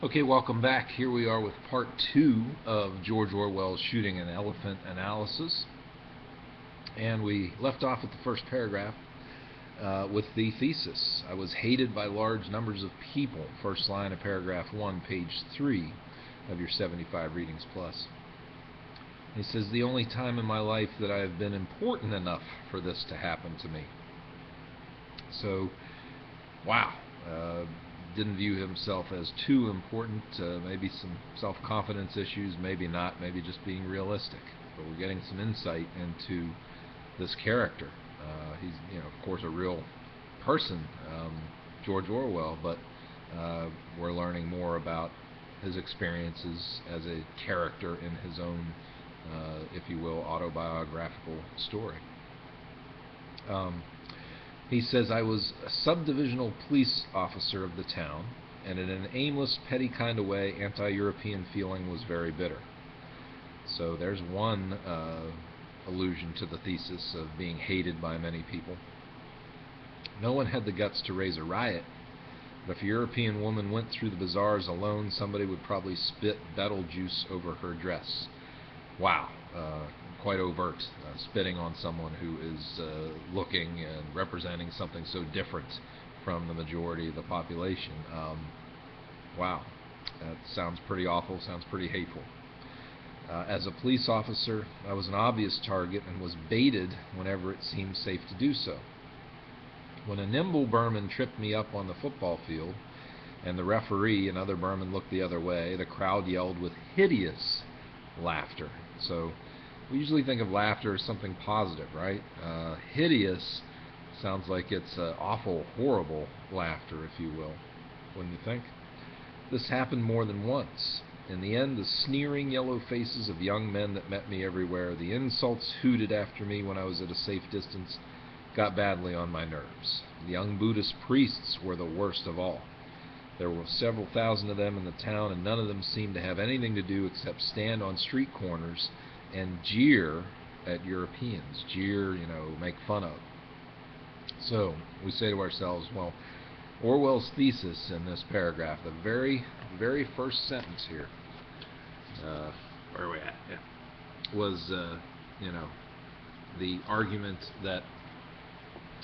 Okay, welcome back. Here we are with part two of George Orwell's Shooting an Elephant analysis. And we left off at the first paragraph with the thesis. I was hated by large numbers of people. First line of paragraph 1, page 3 of your 75 Readings Plus. He says, the only time in my life that I have been important enough for this to happen to me. So, wow. Didn't view himself as too important, maybe some self-confidence issues, maybe not, maybe just being realistic. But we're getting some insight into this character. He's, of course, a real person, George Orwell, but we're learning more about his experiences as a character in his own, if you will, autobiographical story. He says, I was a subdivisional police officer of the town, and in an aimless, petty kind of way, anti-European feeling was very bitter. So there's one allusion to the thesis of being hated by many people. No one had the guts to raise a riot, but if a European woman went through the bazaars alone, somebody would probably spit betel juice over her dress. Wow. Quite overt, spitting on someone who is looking and representing something so different from the majority of the population. Wow, that sounds pretty awful, sounds pretty hateful. As a police officer, I was an obvious target and was baited whenever it seemed safe to do so. When a nimble Burman tripped me up on the football field, and the referee and other Burmen looked the other way, the crowd yelled with hideous laughter. So we usually think of laughter as something positive, right? Hideous sounds like it's awful, horrible laughter, if you will. Wouldn't you think? This happened more than once. In the end, the sneering yellow faces of young men that met me everywhere, the insults hooted after me when I was at a safe distance, got badly on my nerves. The young Buddhist priests were the worst of all. There were several thousand of them in the town, and none of them seemed to have anything to do except stand on street corners and jeer at Europeans. Jeer, make fun of. So we say to ourselves, well, Orwell's thesis in this paragraph, the very first sentence here, where are we at? Yeah. Was, the argument that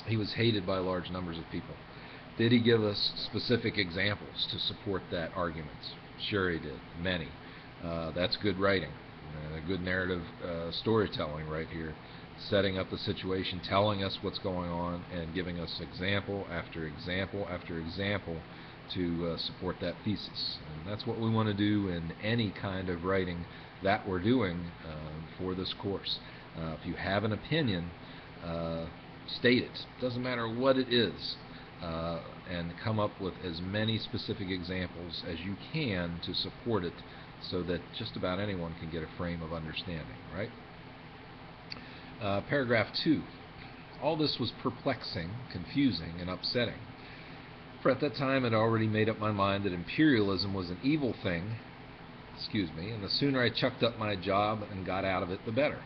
he was hated by large numbers of people. Did he give us specific examples to support that argument? Sure he did, many. That's good writing, good narrative storytelling right here, setting up the situation, telling us what's going on, and giving us example after example after example to support that thesis. And that's what we want to do in any kind of writing that we're doing for this course. If you have an opinion, state it. Doesn't matter what it is. And come up with as many specific examples as you can to support it so that just about anyone can get a frame of understanding, right? Paragraph 2. All this was perplexing, confusing, and upsetting. For at that time I'd already made up my mind that imperialism was an evil thing, and the sooner I chucked up my job and got out of it, the better.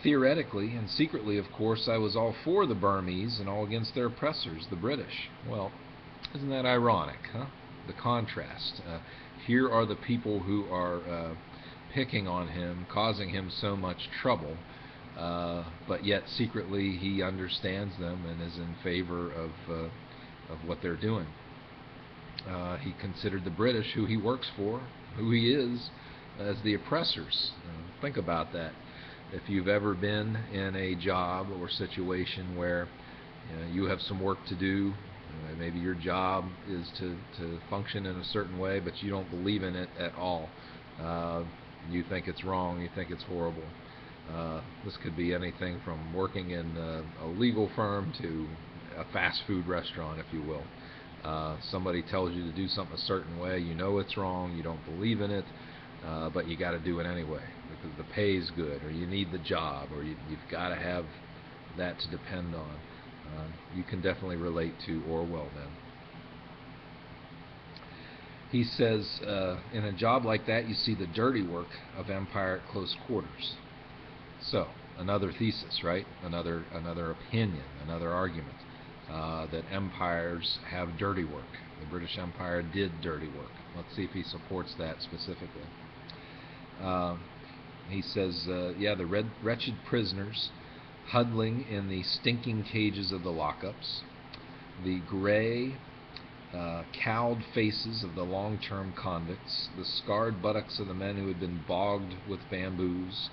Theoretically and secretly, of course, I was all for the Burmese and all against their oppressors, the British. Well, isn't that ironic, huh? The contrast. Here are the people who are picking on him, causing him so much trouble, but yet secretly he understands them and is in favor of what they're doing. He considered the British, who he works for, who he is, as the oppressors. Think about that. If you've ever been in a job or situation where you have some work to do, maybe your job is to function in a certain way, but you don't believe in it at all. You think it's wrong, you think it's horrible. This could be anything from working in a legal firm to a fast food restaurant, if you will. Somebody tells you to do something a certain way, you know it's wrong, you don't believe in it, but you got to do it anyway because the pay's good, or you need the job, or you've got to have that to depend on. You can definitely relate to Orwell then. He says, in a job like that, you see the dirty work of empire at close quarters. So, another thesis, right? Another opinion, another argument, that empires have dirty work. The British Empire did dirty work. Let's see if he supports that specifically. He says, yeah, the wretched prisoners huddling in the stinking cages of the lockups, the gray, cowed faces of the long-term convicts, the scarred buttocks of the men who had been bogged with bamboos,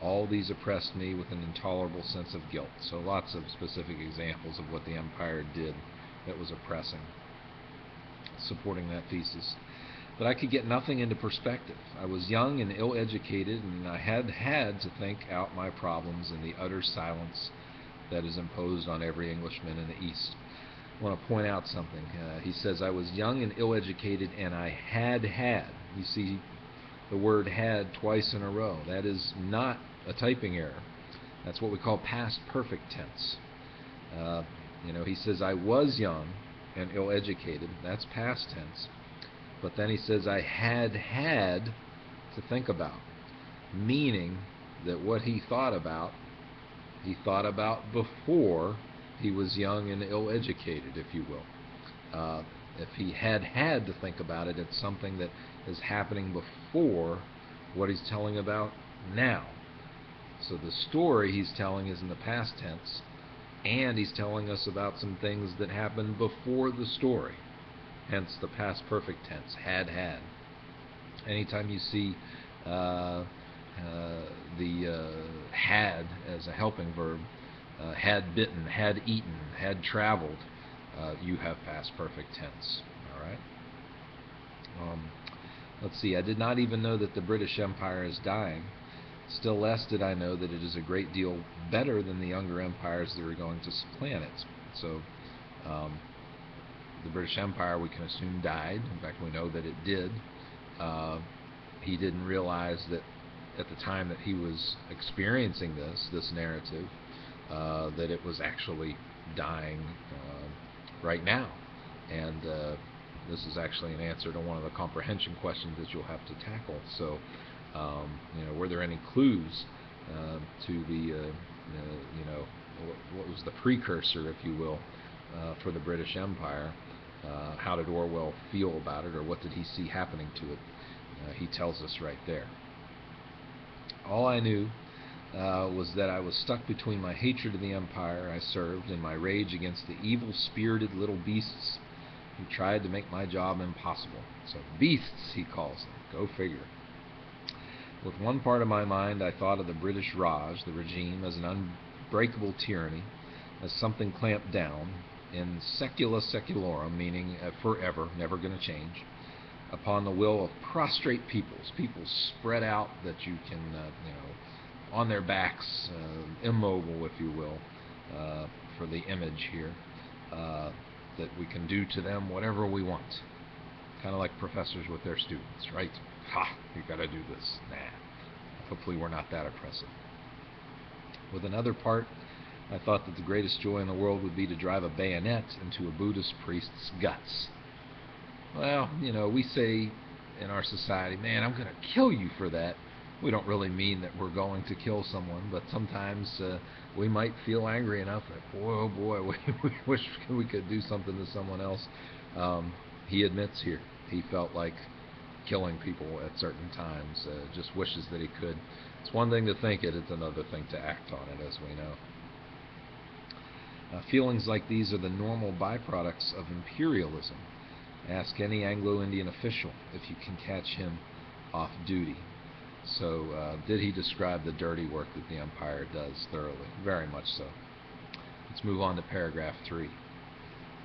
all these oppressed me with an intolerable sense of guilt. So lots of specific examples of what the empire did that was oppressing, supporting that thesis. But I could get nothing into perspective. I was young and ill-educated, and I had to think out my problems in the utter silence that is imposed on every Englishman in the East. I want to point out something. He says, I was young and ill-educated, and I had. You see the word had twice in a row. That is not a typing error. That's what we call past perfect tense. He says, I was young and ill-educated. That's past tense. But then he says, I had to think about, meaning that what he thought about before he was young and ill-educated, if you will. If he had to think about it, it's something that is happening before what he's telling about now. So the story he's telling is in the past tense, and he's telling us about some things that happened before the story. Hence the past perfect tense, had. Anytime you see the had as a helping verb, had bitten, had eaten, had traveled, you have past perfect tense. All right. Let's see. I did not even know that the British Empire is dying. Still less did I know that it is a great deal better than the younger empires that are going to supplant it. So, the British Empire, we can assume, died. In fact, we know that it did. He didn't realize that at the time that he was experiencing this narrative, that it was actually dying right now. And this is actually an answer to one of the comprehension questions that you'll have to tackle. So, were there any clues to the, what was the precursor, if you will, for the British Empire? How did Orwell feel about it, or what did he see happening to it? He tells us right there. All I knew was that I was stuck between my hatred of the empire I served and my rage against the evil-spirited little beasts who tried to make my job impossible. So beasts, he calls them. Go figure. With one part of my mind, I thought of the British Raj, the regime, as an unbreakable tyranny, as something clamped down, in secula seculorum, meaning forever, never going to change, upon the will of prostrate peoples, people spread out that you can, on their backs, immobile, if you will, for the image here, that we can do to them whatever we want. Kind of like professors with their students, right? Ha, you got to do this. Nah. Hopefully we're not that oppressive. With another part, I thought that the greatest joy in the world would be to drive a bayonet into a Buddhist priest's guts. Well, we say in our society, man, I'm going to kill you for that. We don't really mean that we're going to kill someone, but sometimes we might feel angry enough that, oh boy, we wish we could do something to someone else. He admits here he felt like killing people at certain times, just wishes that he could. It's one thing to think it, it's another thing to act on it, as we know. Feelings like these are the normal byproducts of imperialism. Ask any Anglo-Indian official if you can catch him off duty. So, did he describe the dirty work that the empire does thoroughly? Very much so. Let's move on to paragraph 3.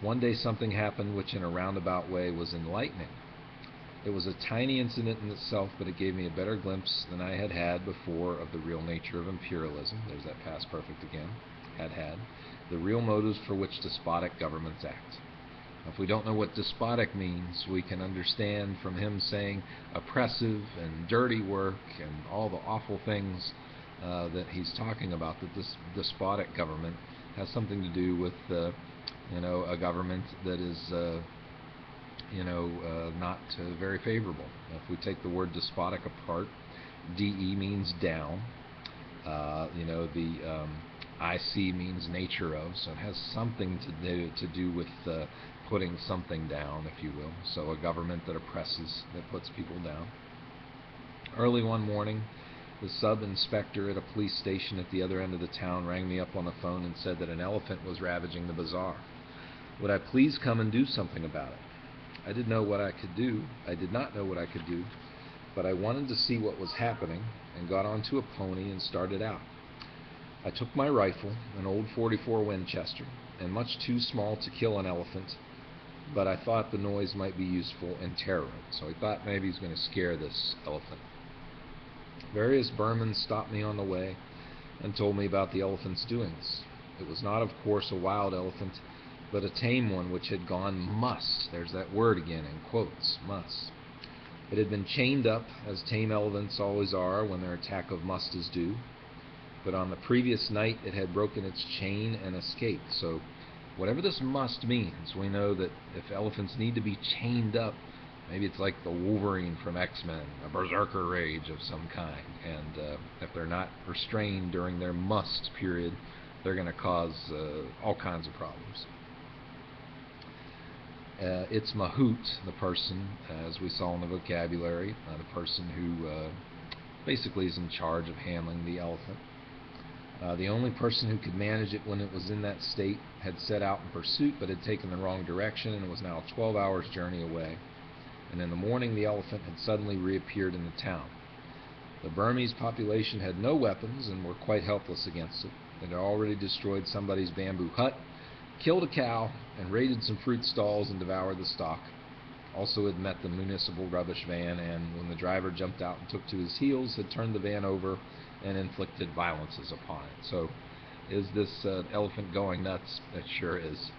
One day something happened which in a roundabout way was enlightening. It was a tiny incident in itself, but it gave me a better glimpse than I had had before of the real nature of imperialism. There's that past perfect again. Had. The real motives for which despotic governments act. If we don't know what despotic means, we can understand from him saying oppressive and dirty work and all the awful things that he's talking about, that this despotic government has something to do with a government that is not very favorable. If we take the word despotic apart, DE means down. IC means nature of, so it has something to do with putting something down, if you will. So a government that oppresses, that puts people down. Early one morning, the sub-inspector at a police station at the other end of the town rang me up on the phone and said that an elephant was ravaging the bazaar. Would I please come and do something about it? I didn't know what I could do. I did not know what I could do, but I wanted to see what was happening and got onto a pony and started out. I took my rifle, an old .44 Winchester, and much too small to kill an elephant, but I thought the noise might be useful in terror, so I thought maybe he's going to scare this elephant. Various Burmans stopped me on the way and told me about the elephant's doings. It was not, of course, a wild elephant, but a tame one which had gone muss. There's that word again in quotes, muss. It had been chained up, as tame elephants always are when their attack of must is due, but on the previous night it had broken its chain and escaped. So whatever this must means, we know that if elephants need to be chained up, maybe it's like the Wolverine from X-Men, a berserker rage of some kind, and if they're not restrained during their must period, they're going to cause all kinds of problems. It's mahout, the person, as we saw in the vocabulary, the person who basically is in charge of handling the elephant. The only person who could manage it when it was in that state had set out in pursuit but had taken the wrong direction and was now 12 hours journey away. And in the morning the elephant had suddenly reappeared in the town. The Burmese population had no weapons and were quite helpless against it. It had already destroyed somebody's bamboo hut, killed a cow, and raided some fruit stalls and devoured the stock. Also had met the municipal rubbish van, and when the driver jumped out and took to his heels, had turned the van over and inflicted violences upon it. So is this elephant going nuts? It sure is.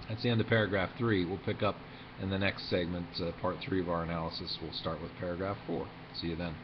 That's the end of paragraph 3. We'll pick up in the next segment, part 3 of our analysis. We'll start with paragraph 4. See you then.